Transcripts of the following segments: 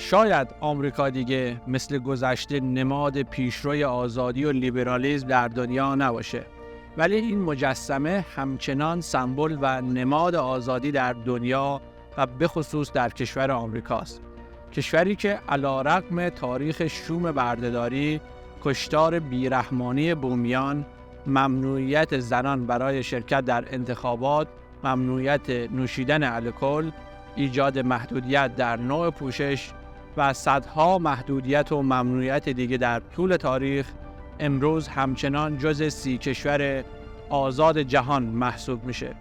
شاید آمریکا دیگه مثل گذشته نماد پیشروی آزادی و لیبرالیسم در دنیا نباشه، ولی این مجسمه همچنان سمبل و نماد آزادی در دنیا و به خصوص در کشور آمریکاست. کشوری که علیرغم تاریخ شوم بردهداری، کشتار بیرحمانه بومیان، ممنوعیت زنان برای شرکت در انتخابات، ممنوعیت نوشیدن الکل، ایجاد محدودیت در نوع پوشش و صدها محدودیت و ممنوعیت دیگه در طول تاریخ، امروز همچنان جز 30 کشور آزاد جهان محسوب میشه.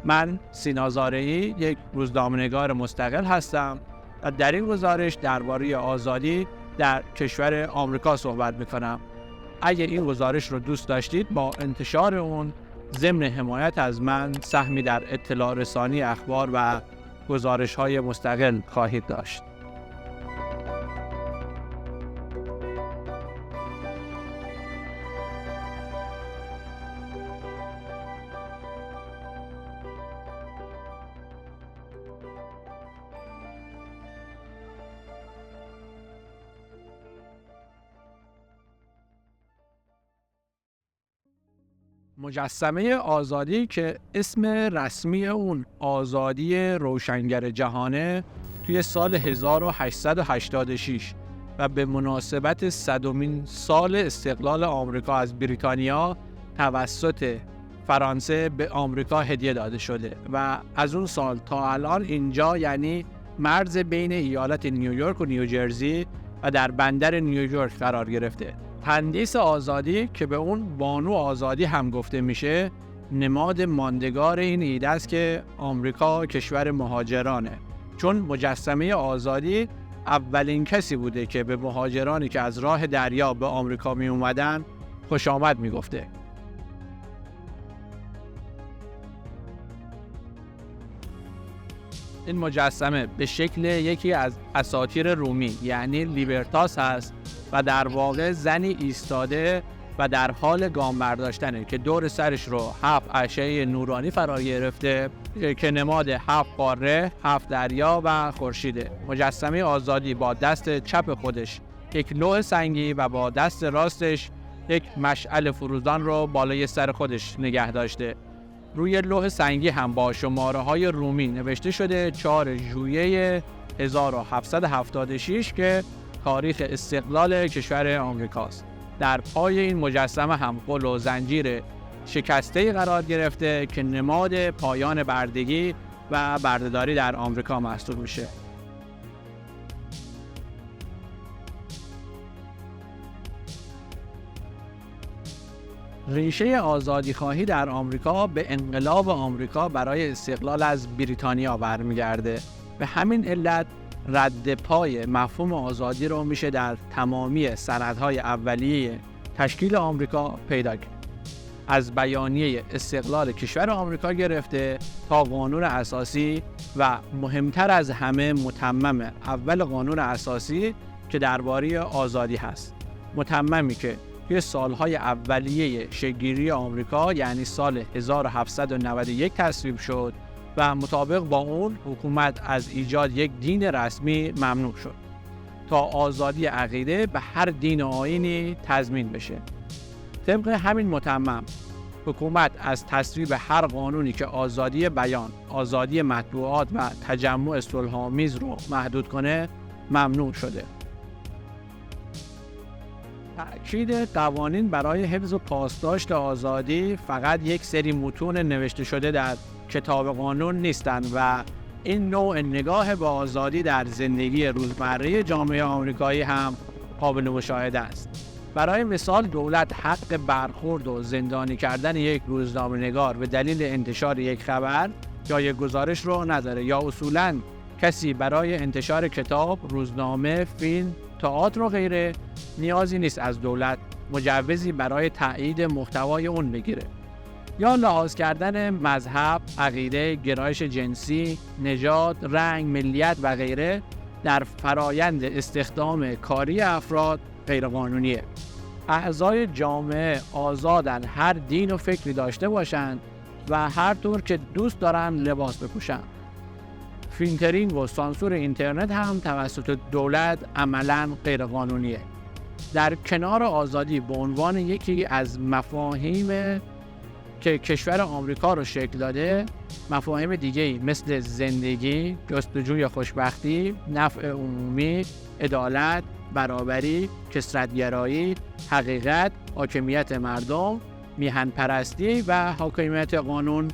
من سینا زارعی یک روزنامه‌نگار مستقل هستم و در این گزارش درباره آزادی در کشور آمریکا صحبت میکنم. اگر این گزارش رو دوست داشتید، با انتشار اون ضمن حمایت از من سهمی در اطلاع رسانی اخبار و گزارش‌های مستقل خواهید داشت. مجسمه آزادی که اسم رسمی اون آزادی روشنگر جهانه، توی سال 1886 و به مناسبت 100مین سال استقلال آمریکا از بریتانیا توسط فرانسه به آمریکا هدیه داده شده و از اون سال تا الان اینجا، یعنی مرز بین ایالت نیویورک و نیوجرسی و در بندر نیویورک قرار گرفته. تندیس آزادی که به اون بانو آزادی هم گفته میشه، نماد ماندگار این ایده است که آمریکا کشور مهاجرانه، چون مجسمه آزادی اولین کسی بوده که به مهاجرانی که از راه دریا به آمریکا می اومدن خوش آمد می گفته. این مجسمه به شکل یکی از اساطیر رومی یعنی لیبرتاس هست و در واقع زنی ایستاده و در حال گام برداشتنه که دور سرش رو 7 اشعه نورانی فرا گرفته که نماد 7 قاره، 7 دریا و خورشیده. مجسمه آزادی با دست چپ خودش یک لوح سنگی و با دست راستش یک مشعل فروزان رو بالای سر خودش نگه داشته. روی لوح سنگی هم با شماره‌های رومی نوشته شده 4 ژوئیه 1776 که تاریخ استقلال کشور آمریکاست. در پای این مجسمه هم قل و زنجیر شکسته‌ای قرار گرفته که نماد پایان بردگی و بردهداری در آمریکا محسوب میشه. ریشه آزادیخواهی در آمریکا به انقلاب آمریکا برای استقلال از بریتانیا برمیگرده. به همین علت رد پای مفهوم آزادی رو میشه در تمامی سندهای اولیه تشکیل آمریکا پیدا کرد. از بیانیه استقلال کشور آمریکا گرفته تا قانون اساسی و مهمتر از همه متمم اول قانون اساسی که درباره آزادی هست. متممی که توی سالهای اولیه شکل‌گیری آمریکا یعنی سال 1791 تصویب شد و مطابق با اون حکومت از ایجاد یک دین رسمی ممنوع شد تا آزادی عقیده به هر دین و آیینی تضمین بشه. طبق همین متمم حکومت از تصویب هر قانونی که آزادی بیان، آزادی مطبوعات و تجمع صلح‌آمیز رو محدود کنه ممنوع شده. تأکید قوانین برای حفظ و پاسداشت آزادی فقط یک سری متون نوشته شده در کتاب قانون نیستند و این نوع نگاه به آزادی در زندگی روزمره جامعه آمریکایی هم قابل مشاهده است. برای مثال دولت حق برخورد و زندانی کردن یک روزنامه‌نگار به دلیل انتشار یک خبر یا یک گزارش رو نداره، یا اصولاً کسی برای انتشار کتاب، روزنامه، فیلم، تئاتر و غیره نیازی نیست از دولت مجوزی برای تایید محتوای اون بگیره. یا لحاظ کردن مذهب، عقیده، گرایش جنسی، نژاد، رنگ، ملیت و غیره در فرایند استخدام کاری افراد غیرقانونیه. اعضای جامعه آزادن هر دین و فکری داشته باشند و هر طور که دوست دارن لباس بپوشن. فیلترینگ و سانسور اینترنت هم توسط دولت عملاً غیرقانونیه. در کنار آزادی به عنوان یکی از مفاهیم که کشور آمریکا رو شکل داده، مفاهیم دیگه‌ای مثل زندگی، جستجوی خوشبختی، نفع عمومی، عدالت، برابری، کثرت‌گرایی، حقیقت، حاکمیت مردم، میهن پرستی و حاکمیت قانون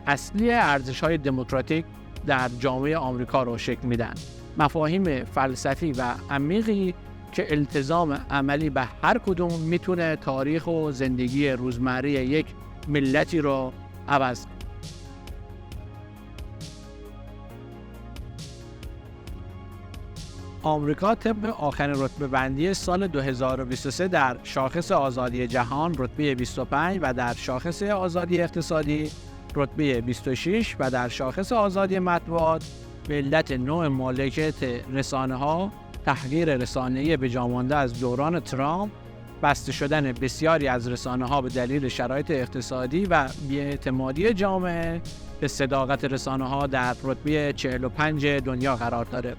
اصلی ارزش‌های دموکراتیک در جامعه آمریکا رو شکل میدن. مفاهیم فلسفی و عمیقی که التزام عملی به هر کدوم میتونه تاریخ و زندگی روزمره یک ملتی رو عوض کنه. آمریکا طبق آخرین رتبه بندی سال 2023 در شاخص آزادی جهان رتبه 25 و در شاخص آزادی اقتصادی رتبه 26 و در شاخص آزادی مطبوعات به علت نوع مالکیت رسانه‌ها، تحقیر رسانه‌ای به جا مانده از دوران ترامپ، بسته شدن بسیاری از رسانه‌ها به دلیل شرایط اقتصادی و بی‌اعتمادی جامعه به صداقت رسانه‌ها در رتبه 45 دنیا قرار داره.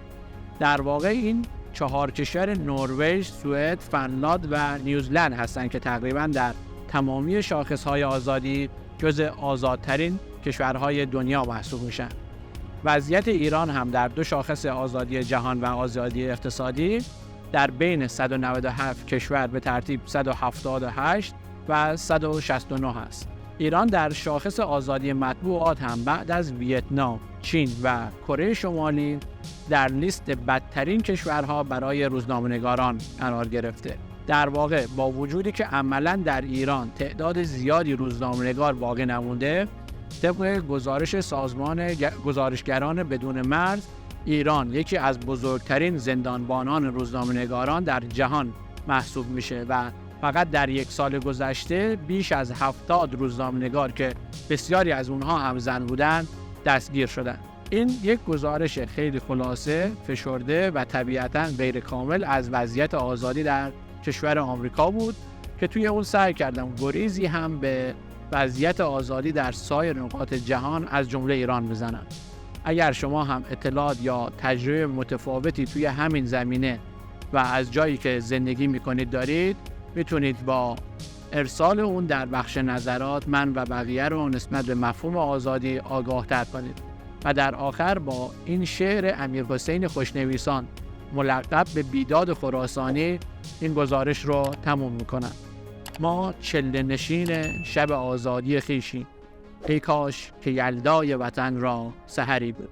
در واقع این 4 کشور نروژ، سوئد، فنلاند و نیوزلند هستند که تقریباً در تمامی شاخص‌های آزادی جزء آزادترین کشورهای دنیا محسوب میشن. وضعیت ایران هم در 2 شاخص آزادی جهان و آزادی اقتصادی در بین 197 کشور به ترتیب 178 و 169 است. ایران در شاخص آزادی مطبوعات هم بعد از ویتنام، چین و کره شمالی در لیست بدترین کشورها برای روزنامه‌نگاران قرار گرفته. در واقع با وجودی که عملاً در ایران تعداد زیادی روزنامه‌نگار باقی نمونده، طبق گزارش سازمان گزارشگران بدون مرز، ایران یکی از بزرگترین زندانبانان روزنامه‌نگاران در جهان محسوب میشه و فقط در 1 سال گذشته بیش از 70 روزنامه‌نگار که بسیاری از اونها هم زن بودند دستگیر شدند. این یک گزارش خیلی خلاصه، فشرده و طبیعتاً غیر کامل از وضعیت آزادی در کشور آمریکا بود که توی اون سعی کردم گریزی هم به وضعیت آزادی در سایر نقاط جهان از جمله ایران بزنم. اگر شما هم اطلاعات یا تجربه متفاوتی توی همین زمینه و از جایی که زندگی میکنید دارید، میتونید با ارسال اون در بخش نظرات من و بقیه رو نسبت به مفهوم آزادی آگاه تر کنید. و در آخر با این شعر امیرحسین خوشنویسان ملقب به بیداد خراسانی این گزارش رو تموم میکنم. ما چله نشین شب آزادی خویشیم، ای کاش که یلدای وطن را سحری بود.